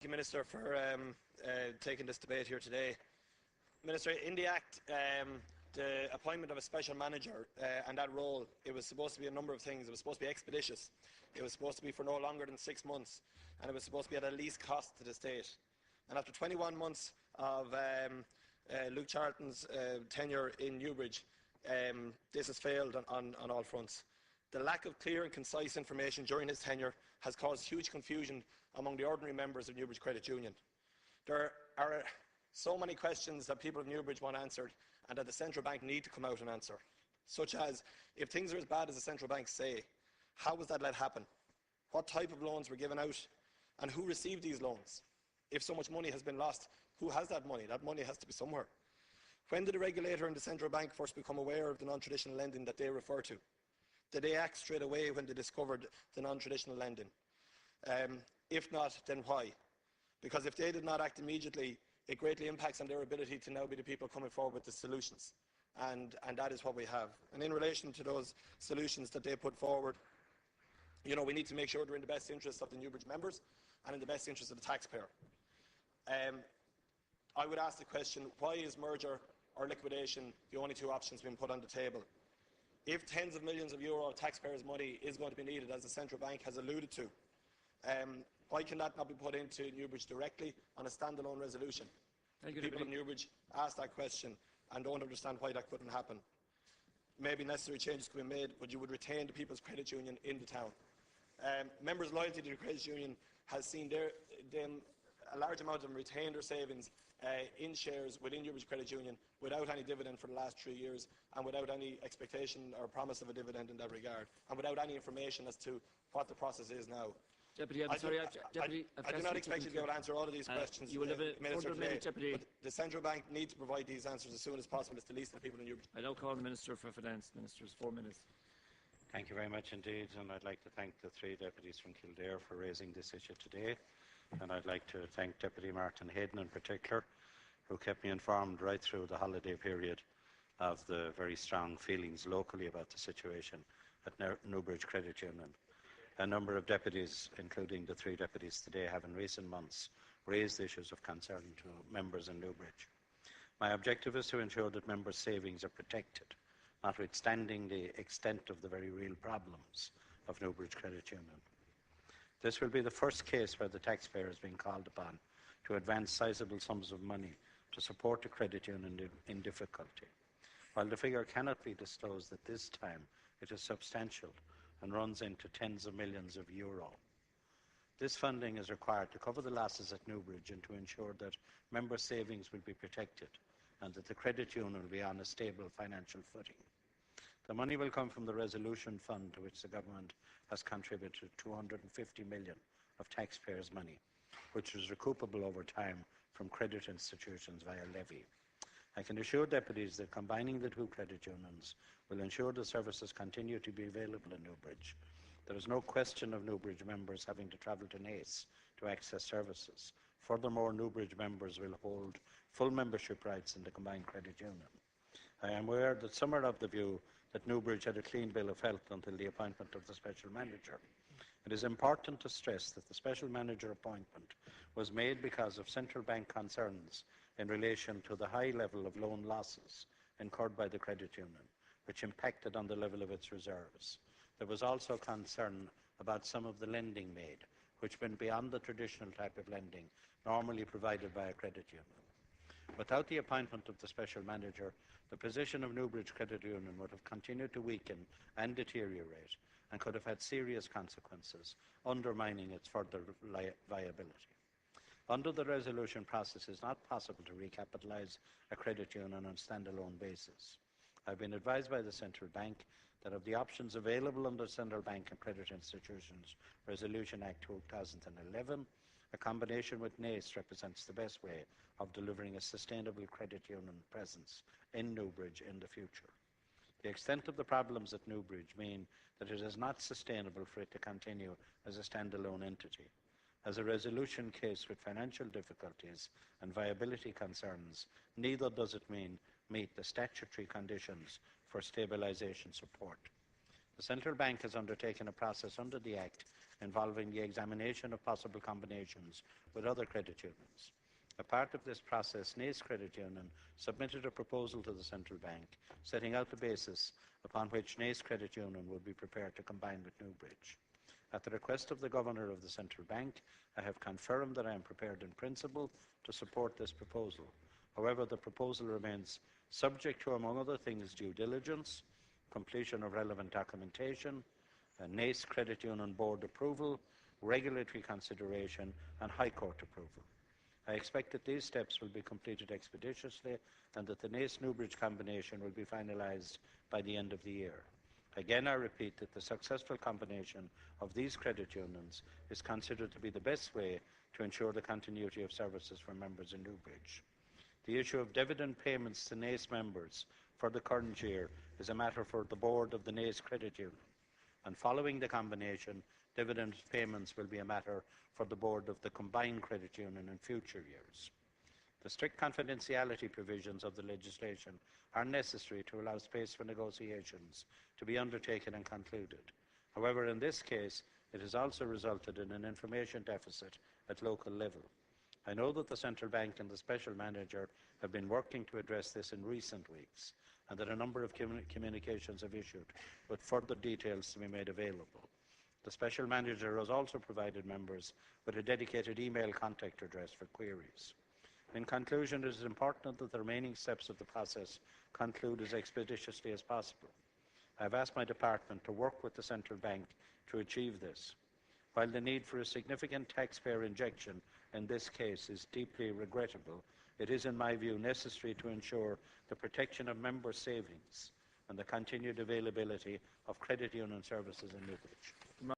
Thank you, Minister, for taking this debate here today. Minister, in the Act, the appointment of a special manager and that role, it was supposed to be a number of things. It was supposed to be expeditious. It was supposed to be for no longer than 6 months, and it was supposed to be at the least cost to the state. And after 21 months of Luke Charlton's tenure in Newbridge, this has failed on all fronts. The lack of clear and concise information during his tenure has caused huge confusion among the ordinary members of Newbridge Credit Union. There are so many questions that people of Newbridge want answered and that the central bank need to come out and answer, such as, if things are as bad as the central bank say, how was that let happen? What type of loans were given out? And who received these loans? If so much money has been lost, who has that money? That money has to be somewhere. When did the regulator and the central bank first become aware of the non-traditional lending that they refer to? Did they act straight away when they discovered the non-traditional lending? If not, then why? Because if they did not act immediately, it greatly impacts on their ability to now be the people coming forward with the solutions. And that is what we have. And in relation to those solutions that they put forward, we need to make sure they're in the best interest of the Newbridge members and in the best interest of the taxpayer. I would ask the question, why is merger or liquidation the only two options being put on the table? If tens of millions of euro of taxpayers' money is going to be needed, as the central bank has alluded to, why can that not be put into Newbridge directly on a standalone resolution? People of Newbridge ask that question and don't understand why that couldn't happen. Maybe necessary changes could be made, but you would retain the People's Credit Union in the town. Members' loyalty to the credit union has seen a large amount of them retain their savings in shares within Newbridge Credit Union without any dividend for the last 3 years and without any expectation or promise of a dividend in that regard and without any information as to what the process is now. Deputy, I do not expect you to be able to answer all of these questions, you will have a Minister, today, Deputy. but the central bank needs to provide these answers as soon as possible. It's the least of the people in Newbridge. I now call the Minister for Finance. Ministers, 4 minutes. Thank you very much indeed, and I'd like to thank the 3 deputies from Kildare for raising this issue today, and I'd like to thank Deputy Martin Hayden in particular, who kept me informed right through the holiday period of the very strong feelings locally about the situation at Newbridge Credit Union. A number of deputies, including the 3 deputies today, have in recent months raised issues of concern to members in Newbridge. My objective is to ensure that members' savings are protected, notwithstanding the extent of the very real problems of Newbridge Credit Union. This will be the first case where the taxpayer is being called upon to advance sizable sums of money to support the credit union in difficulty. While the figure cannot be disclosed at this time, it is substantial and runs into tens of millions of euro. This funding is required to cover the losses at Newbridge and to ensure that member savings will be protected and that the credit union will be on a stable financial footing. The money will come from the resolution fund, to which the government has contributed 250 million of taxpayers' money, which is recoupable over time from credit institutions via levy. I can assure deputies that combining the 2 credit unions will ensure the services continue to be available in Newbridge. There is no question of Newbridge members having to travel to Naas to access services. Furthermore, Newbridge members will hold full membership rights in the combined credit union. I am aware that some are of the view that Newbridge had a clean bill of health until the appointment of the special manager. It is important to stress that the special manager appointment was made because of central bank concerns in relation to the high level of loan losses incurred by the credit union, which impacted on the level of its reserves. There was also concern about some of the lending made, which went beyond the traditional type of lending normally provided by a credit union. Without the appointment of the special manager, the position of Newbridge Credit Union would have continued to weaken and deteriorate and could have had serious consequences, undermining its further viability. Under the resolution process, it is not possible to recapitalise a credit union on a standalone basis. I have been advised by the Central Bank that of the options available under Central Bank and Credit Institutions Resolution Act 2011, a combination with Naas represents the best way of delivering a sustainable credit union presence in Newbridge in the future. The extent of the problems at Newbridge mean that it is not sustainable for it to continue as a standalone entity. As a resolution case with financial difficulties and viability concerns, neither does it meet the statutory conditions for stabilisation support. The Central Bank has undertaken a process under the Act involving the examination of possible combinations with other credit unions. A part of this process, Naas Credit Union submitted a proposal to the Central Bank, setting out the basis upon which Naas Credit Union would be prepared to combine with Newbridge. At the request of the Governor of the Central Bank, I have confirmed that I am prepared in principle to support this proposal. However, the proposal remains subject to, among other things, due diligence, completion of relevant documentation, Naas Credit Union Board approval, regulatory consideration and High Court approval. I expect that these steps will be completed expeditiously and that the Naas-Newbridge combination will be finalised by the end of the year. Again, I repeat that the successful combination of these credit unions is considered to be the best way to ensure the continuity of services for members in Newbridge. The issue of dividend payments to Naas members for the current year is a matter for the board of the Naas Credit Union, and following the combination, dividend payments will be a matter for the board of the combined credit union in future years. The strict confidentiality provisions of the legislation are necessary to allow space for negotiations to be undertaken and concluded. However, in this case, it has also resulted in an information deficit at local level. I know that the Central Bank and the Special Manager have been working to address this in recent weeks, and that a number of communications have issued with further details to be made available. The Special Manager has also provided members with a dedicated email contact address for queries. In conclusion, it is important that the remaining steps of the process conclude as expeditiously as possible. I have asked my department to work with the Central Bank to achieve this. While the need for a significant taxpayer injection in this case is deeply regrettable, it is, in my view, necessary to ensure the protection of member savings and the continued availability of credit union services in Newbridge.